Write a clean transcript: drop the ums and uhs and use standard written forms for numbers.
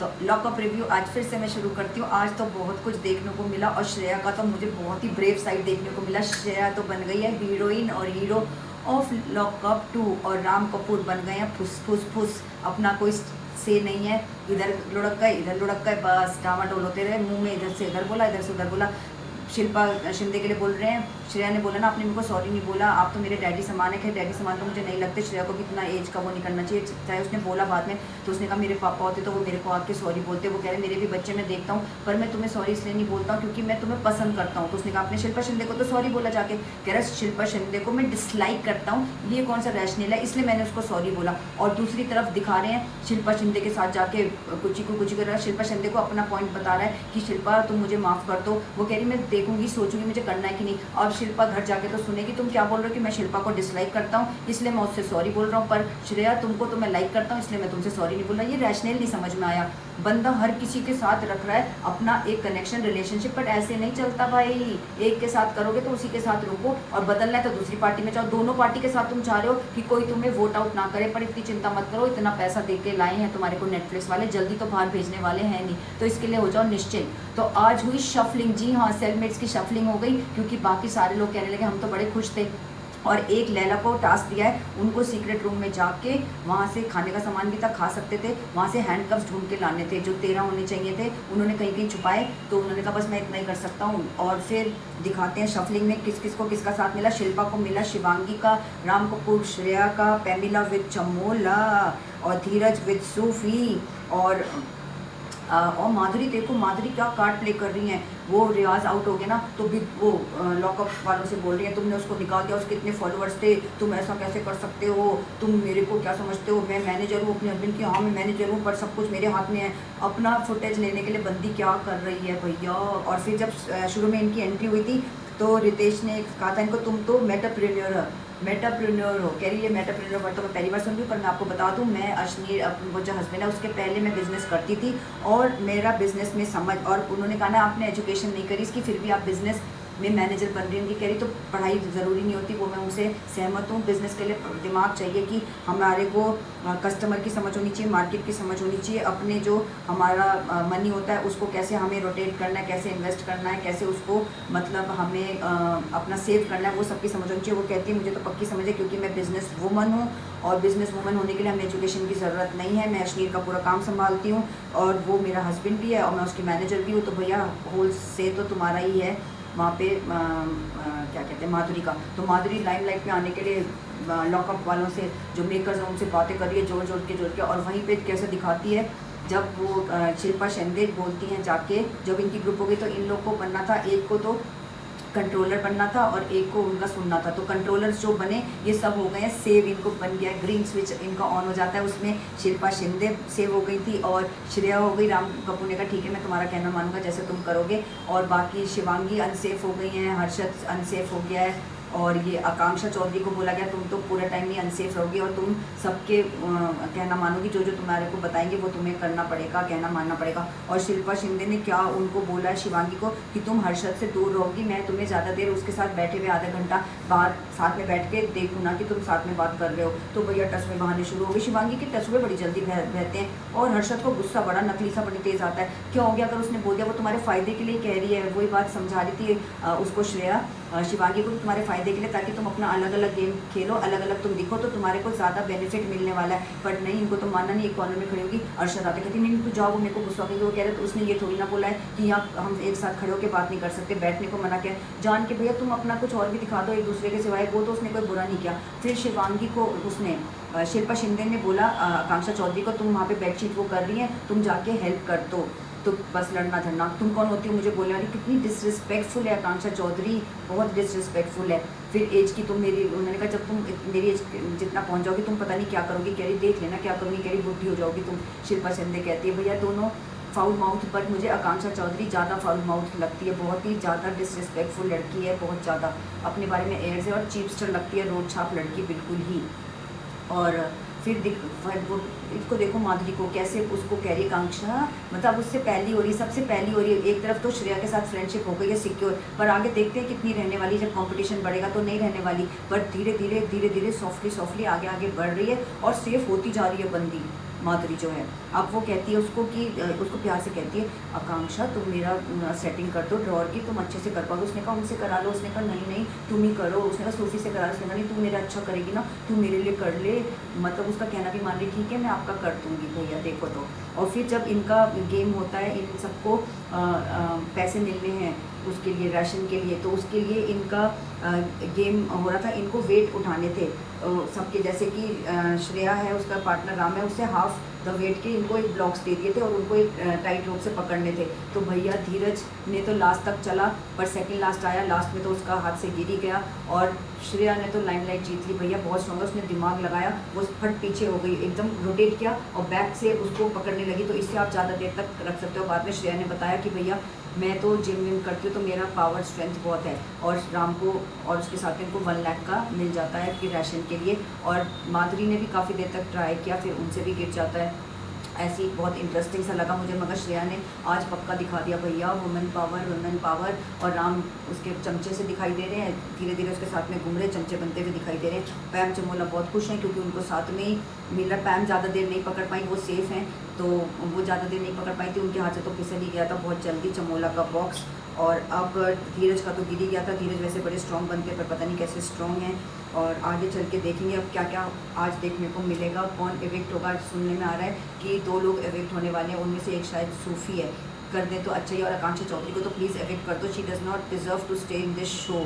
तो lockup review आज फिर से मैं शुरू करती हूँ। आज तो बहुत कुछ देखने को मिला और श्रेया का तो मुझे बहुत ही ब्रेव साइड देखने को मिला। श्रेया तो बन गई है हीरोइन और हीरो ऑफ लॉकअप 2 और राम कपूर बन गए हैं फुस फुस फुस। अपना कोई से नहीं है, इधर लुढ़क गए इधर लुढ़क गए, बस डामाडोल होते रहे मुंह में, इधर से इधर बोला इधर से उधर बोला। शिल्पा शिंदे के लिए बोल रहे हैं, श्रेया ने बोला ना आपने मेरे को सॉरी नहीं बोला, आप तो मेरे डैडी समान है। खैर डैडी समान तो मुझे नहीं लगते, श्रेया को भी इतना एज का वो नहीं करना चाहिए। चाहे उसने बोला बाद में तो उसने कहा मेरे पापा होते तो वो मेरे को आके सॉरी बोलते। वो कह रहे मेरे भी बच्चे मैं देखता हूँ पर मैं तुम्हें सॉरी इसलिए नहीं बोलता हूँ क्योंकि मैं तुम्हें पसंद करता हूँ। तो उसने कहा आपने शिल्पा शिंदे को तो सॉरी बोला जाके। कह रहा शिल्पा शिंदे को मैं डिसलाइक करता हूँ, ये कौन सा रैशनल है, इसलिए मैंने उसको सॉरी बोला। और दूसरी तरफ दिखा रहे हैं शिल्पा शिंदे के साथ जाके कुछ कर रहा है। शिल्पा शिंदे को अपना पॉइंट बता रहा है कि शिल्पा तुम मुझे माफ़ कर दो। वो कह रही मैं देखूंगी सोचूंगी मुझे करना है कि नहीं। और शिल्पा घर जाके तो सुनेगी तुम क्या बोल रहे हो कि मैं शिल्पा को डिसलाइक करता हूँ इसलिए मैं उससे सॉरी बोल रहा हूँ, पर श्रेया तुमको तो मैं लाइक करता हूँ इसलिए मैं तुमसे सॉरी नहीं बोल रहा। ये रैशनल नहीं समझ में आया। बंदा हर किसी के साथ रख रहा है अपना एक कनेक्शन रिलेशनशिप, पर ऐसे नहीं चलता भाई। एक के साथ करोगे तो उसी के साथ रुको, और बदलना है तो दूसरी पार्टी में जाओ। दोनों पार्टी के साथ तुम चाह रहे हो कि कोई तुम्हें वोट आउट ना करे, पर इतनी चिंता मत करो, इतना पैसा दे के लाए हैं तुम्हारे को नेटफ्लिक्स वाले, जल्दी तो बाहर भेजने वाले हैं नहीं, तो इसके लिए हो जाओ निश्चिंत। तो आज हुई शफलिंग, जी हाँ सेलमेट्स की शफलिंग हो गई, क्योंकि बाकी सारे लोग कहने लगे हम तो बड़े खुश थे। और एक लैला को टास्क दिया है उनको सीक्रेट रूम में जाके वहाँ से खाने का सामान भी तक खा सकते थे, वहाँ से हैंडकफ्स ढूंढ के लाने थे जो 13 होने चाहिए थे, उन्होंने कहीं कहीं छुपाए। तो उन्होंने कहा बस मैं इतना ही कर सकता हूँ। और फिर दिखाते हैं शफलिंग में किस किस को किसका साथ मिला। शिल्पा को मिला शिवांगी का, राम कपूर श्रेया का, पैमिला विद चमोला और धीरज विद सूफी। और माधुरी, देखो माधुरी क्या कार्ड प्ले कर रही हैं। वो रियाज आउट हो गया ना तो भी वो लॉकअप वालों से बोल रही है तुमने उसको निकाल दिया, उसके इतने फॉलोअर्स थे, तुम ऐसा कैसे कर सकते हो, तुम मेरे को क्या समझते हो, मैं मैनेजर हूँ अपने हस्बैंड की। हाँ मैं मैनेजर हूँ पर सब कुछ मेरे हाथ में है। अपना फुटेज लेने के लिए बंदी क्या कर रही है भैया। और फिर जब शुरू में इनकी एंट्री हुई थी तो रितेश ने कहा था इनको तुम तो मेटाप्रेन्योर हो। कह रही है मेटाप्रेन्योर वर्ड तो मैं पहली बार सुन रही हूँ, पर मैं आपको बता दूँ मैं अश्नीर वो जो हस्बैंड है उसके पहले मैं बिज़नेस करती थी और मेरा बिज़नेस में समझ। और उन्होंने कहा ना आपने एजुकेशन नहीं करी इसकी फिर भी आप बिज़नेस में मैनेजर बन रही हूँ। कह रही तो पढ़ाई ज़रूरी नहीं होती, वो मैं उनसे सहमत हूँ। बिज़नेस के लिए दिमाग चाहिए कि हमारे को कस्टमर की समझ होनी चाहिए, मार्केट की समझ होनी चाहिए, अपने जो हमारा मनी होता है उसको कैसे हमें रोटेट करना है, कैसे इन्वेस्ट करना है, कैसे उसको मतलब हमें अपना सेव करना है, वो सबकी समझ होनी चाहिए। वो कहती है मुझे तो पक्की समझ है क्योंकि मैं बिज़नेस वूमन हूँ और बिज़नेस वूमन होने के लिए हमें एजुकेशन की ज़रूरत नहीं है। मैं अश्नीर का पूरा काम संभालती हूँ और वो मेरा हस्बैंड भी है और मैं उसकी मैनेजर भी हूँ। तो भैया होल से तो तुम्हारा ही है वहाँ पे क्या कहते हैं माधुरी का। तो माधुरी लाइमलाइट में आने के लिए लॉकअप वालों से जो मेकर्स हैं उनसे बातें कर रही है जोड़ के। और वहीं पे कैसे दिखाती है जब वो शिल्पा शिंदे बोलती हैं जाके जब इनकी ग्रुप हो गई तो इन लोग को बनना था, एक को तो कंट्रोलर बनना था और एक को उनका सुनना था। तो कंट्रोलर्स जो बने ये सब हो गए हैं सेव, इनको बन गया ग्रीन स्विच इनका ऑन हो जाता है। उसमें शिल्पा शिंदे सेव हो गई थी और श्रेया हो गई। राम कपूर ने कहा ठीक है मैं तुम्हारा कहना मानूंगा जैसे तुम करोगे। और बाकी शिवांगी अनसेफ हो गई हैं, हर्षद अनसेफ हो गया है और ये आकांक्षा चौधरी को बोला गया तुम तो पूरा टाइम ही अनसेफ रहोगी और तुम सबके कहना मानोगी, जो जो तुम्हारे को बताएंगे वो तुम्हें करना पड़ेगा, कहना मानना पड़ेगा। और शिल्पा शिंदे ने क्या उनको बोला है शिवांगी को कि तुम हर्षद से दूर रहोगी, मैं तुम्हें ज़्यादा देर उसके साथ बैठे हुए आधा घंटा बात साथ में बैठ के देखूँ ना कि तुम साथ में बात कर रहे हो। तो भैया टसवे बहाने शुरू हो गए। शिवांगी के टसवे बड़ी जल्दी बहते हैं और हर्षद को गुस्सा बड़ा नकली सा बड़ी तेज़ आता है। क्या हो गया अगर उसने बोल दिया, वो तुम्हारे फ़ायदे के लिए कह रही है। वही बात समझा रही थी उसको श्रेया शिवांगी को तुम्हारे फ़ायदे के लिए, ताकि तुम अपना अलग अलग गेम खेलो, अलग अलग तुम दिखो तो तुम्हारे को ज़्यादा बेनिफिट मिलने वाला है। बट नहीं, इनको तो मानना नहीं। एक कॉर्नर में खड़ी होगी, अर्शद आते कहती नहीं तू जाओ, वो मेरे को गुस्सा होगी। वो कह रहे तो उसने ये थोड़ी ना बोला है कि यहाँ हम एक साथ खड़े होकर बात नहीं कर सकते, बैठने को मना किया जान के। भैया तुम अपना कुछ और भी दिखा दो एक दूसरे के सिवाय, वो तो उसने कोई बुरा नहीं किया। फिर शिवांगी को उसने शिल्पा शिंदे ने बोला आकांक्षा चौधरी को तुम वहाँ पे बेडशीट वो कर रही हैं, तुम जाके हेल्प कर दो। तो बस लड़ना धरना, तुम कौन होती हो मुझे बोलने वाली। कितनी डिसरिस्पेक्टफुल है आकांक्षा चौधरी, बहुत डिसरिस्पेक्टफुल है। फिर एज की तुम मेरी, उन्होंने कहा जब तुम मेरी एज जितना पहुंच जाओगी तुम पता नहीं क्या करोगी। कह रही देख लेना क्या करूँगी, कह रही बुढ़ी हो जाओगी तुम। शिल्पा शिंदे कहती है भैया दोनों फाउल माउथ, बट मुझे आकांक्षा चौधरी ज़्यादा फाउल माउथ लगती है, बहुत ही ज़्यादा डिसरिस्पेक्टफुल लड़की है, बहुत ज़्यादा अपने बारे में एयर से और चीपस्टर लगती है, रोड छाप लड़की बिल्कुल ही। और फिर वो इसको देखो माधुरी को कैसे उसको कह रही है आकांक्षा, मतलब उससे पहली हो रही, सबसे पहली हो रही है। एक तरफ तो श्रेया के साथ फ्रेंडशिप हो गई है सिक्योर, पर आगे देखते हैं कितनी रहने वाली। जब कंपटीशन बढ़ेगा तो नहीं रहने वाली, बट धीरे धीरे सॉफ्टली आगे बढ़ रही है और सेफ होती जा रही है बंदी माधुरी जो है। अब वो कहती है उसको कि उसको प्यार से कहती है, आकांक्षा तुम मेरा सेटिंग कर दो ड्रॉर की, तुम अच्छे से कर पाओगे। उसने कहा उनसे करा लो। उसने कहा नहीं नहीं तुम ही करो। उसने कहा सूफी से करा लो। उसने कहा नहीं तू मेरा अच्छा करेगी ना, तू मेरे लिए कर ले। मतलब उसका कहना भी मान रही, ठीक है मैं आपका कर दूँगी भैया देखो तो। और फिर जब इनका गेम होता है, इन सबको पैसे मिलने हैं उसके लिए, राशन के लिए, तो उसके लिए इनका गेम हो रहा था। इनको वेट उठाने थे सबके, जैसे कि श्रेया है उसका पार्टनर राम है, उससे हाफ द वेट के इनको एक ब्लॉक्स दे दिए थे और उनको एक टाइट रोप से पकड़ने थे। तो भैया धीरज ने तो लास्ट तक चला, पर सेकंड लास्ट आया, लास्ट में तो उसका हाथ से गिर ही गया। और श्रेया ने तो लाइमलाइट जीत ली। भैया बहुत स्ट्रॉन्ग है, उसने दिमाग लगाया, वो फट पीछे हो गई, एकदम रोटेट किया और बैक से उसको पकड़ने लगी। तो इससे आप ज़्यादा देर तक रख सकते हो। बाद में श्रेया ने बताया कि भैया मैं तो जिम विम करती हूँ तो मेरा पावर स्ट्रेंथ बहुत है। और राम को और उसके साथ में उनको 1 लाख का मिल जाता है कि राशन के लिए। और माधुरी ने भी काफ़ी देर तक ट्राई किया, फिर उनसे भी गिर जाता है। ऐसे ही बहुत इंटरेस्टिंग सा लगा मुझे, मगर श्रेया ने आज पक्का दिखा दिया भैया वुमेन पावर। और राम उसके चमचे से दिखाई दे रहे हैं, धीरे धीरे उसके साथ में घूम रहे, चमचे बनते हुए दिखाई दे रहे हैं। पैम चमोला बहुत खुश हैं क्योंकि उनको साथ में ही मिल रहा। पैम ज़्यादा देर नहीं पकड़ पाई, वो सेफ़ हैं तो वो ज़्यादा देर नहीं पकड़ पाई थी, उनके हाथ से तो फिसल ही गया था बहुत जल्दी चमोला का बॉक्स। और अब धीरज का तो गिर ही गया था। धीरज वैसे बड़े स्ट्रॉन्ग बनते हैं पर पता नहीं कैसे स्ट्रॉन्ग हैं। और आगे चल के देखेंगे अब क्या क्या आज देखने को मिलेगा, कौन इविक्ट होगा। सुनने में आ रहा है कि 2 लोग इविक्ट होने वाले हैं, उनमें से एक शायद सूफी है। कर दे तो अच्छा ही, और आकांक्षा चौधरी को तो प्लीज़ इविक्ट कर दो, she does not deserve to stay in this show.